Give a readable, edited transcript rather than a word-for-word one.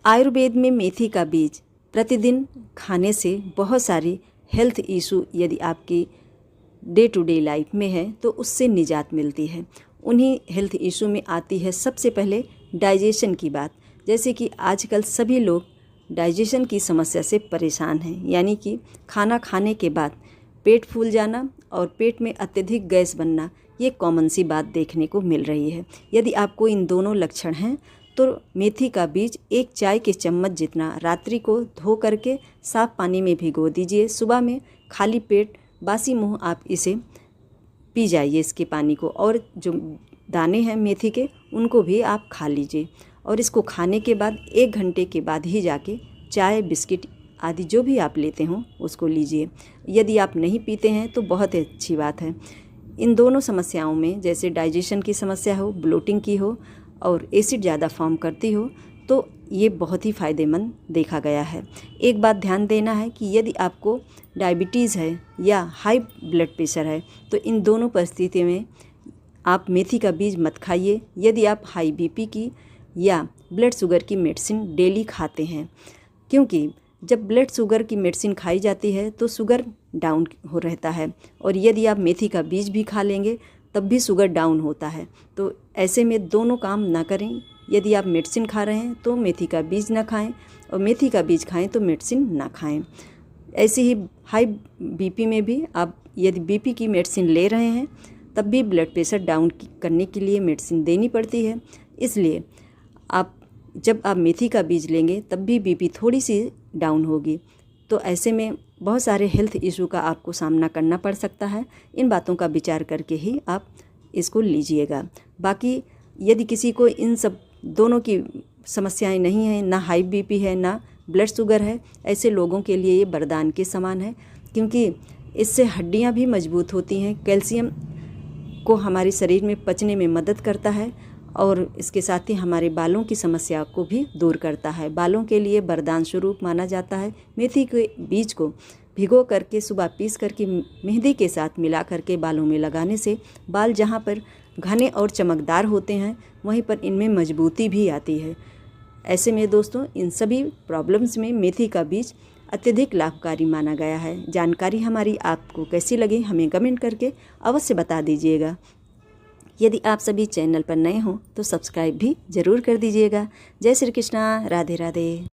आयुर्वेद में मेथी का बीज प्रतिदिन खाने से बहुत सारी हेल्थ इशू यदि आपकी डे टू डे लाइफ में है तो उससे निजात मिलती है। उन्हीं हेल्थ इशू में आती है सबसे पहले डाइजेशन की बात। जैसे कि आजकल सभी लोग डाइजेशन की समस्या से परेशान हैं, यानी कि खाना खाने के बाद पेट फूल जाना और पेट में अत्यधिक गैस बनना, ये कॉमन सी बात देखने को मिल रही है। यदि आपको इन दोनों लक्षण हैं तो मेथी का बीज 1 चाय के चम्मच जितना रात्रि को धो करके साफ पानी में भिगो दीजिए। सुबह में खाली पेट बासी मुंह आप इसे पी जाइए इसके पानी को, और जो दाने हैं मेथी के उनको भी आप खा लीजिए। और इसको खाने के बाद 1 घंटे के बाद ही जाके चाय बिस्किट आदि जो भी आप लेते हों उसको लीजिए। यदि आप नहीं पीते हैं तो बहुत अच्छी बात है। इन दोनों समस्याओं में, जैसे डाइजेशन की समस्या हो, ब्लोटिंग की हो और एसिड ज़्यादा फॉर्म करती हो, तो ये बहुत ही फ़ायदेमंद देखा गया है। एक बात ध्यान देना है कि यदि आपको डायबिटीज़ है या हाई ब्लड प्रेशर है तो इन दोनों परिस्थितियों में आप मेथी का बीज मत खाइए। यदि आप हाई बीपी की या ब्लड शुगर की मेडिसिन डेली खाते हैं, क्योंकि जब ब्लड शुगर की मेडिसिन खाई जाती है तो शुगर डाउन हो रहता है, और यदि आप मेथी का बीज भी खा लेंगे तब भी शुगर डाउन होता है। तो ऐसे में दोनों काम ना करें। यदि आप मेडिसिन खा रहे हैं तो मेथी का बीज ना खाएं, और मेथी का बीज खाएं तो मेडिसिन ना खाएं। ऐसे ही हाई बीपी में भी आप यदि बीपी की मेडिसिन ले रहे हैं तब भी ब्लड प्रेशर डाउन करने के लिए मेडिसिन देनी पड़ती है। इसलिए जब आप मेथी का बीज लेंगे तब भी बीपी थोड़ी सी डाउन होगी। तो ऐसे में बहुत सारे हेल्थ इशू का आपको सामना करना पड़ सकता है। इन बातों का विचार करके ही आप इसको लीजिएगा। बाकी यदि किसी को इन सब दोनों की समस्याएं नहीं हैं, ना हाई बीपी है ना ब्लड शुगर है, ऐसे लोगों के लिए ये वरदान के समान है, क्योंकि इससे हड्डियां भी मजबूत होती हैं, कैल्शियम को हमारे शरीर में पचने में मदद करता है, और इसके साथ ही हमारे बालों की समस्या को भी दूर करता है। बालों के लिए वरदान स्वरूप माना जाता है। मेथी के बीज को भिगो करके सुबह पीस करके मेहंदी के साथ मिला करके बालों में लगाने से बाल जहाँ पर घने और चमकदार होते हैं वहीं पर इनमें मजबूती भी आती है। ऐसे में दोस्तों, इन सभी प्रॉब्लम्स में मेथी का बीज अत्यधिक लाभकारी माना गया है। जानकारी हमारी आपको कैसी लगी हमें कमेंट करके अवश्य बता दीजिएगा। यदि आप सभी चैनल पर नए हों तो सब्सक्राइब भी ज़रूर कर दीजिएगा। जय श्री कृष्णा, राधे राधे।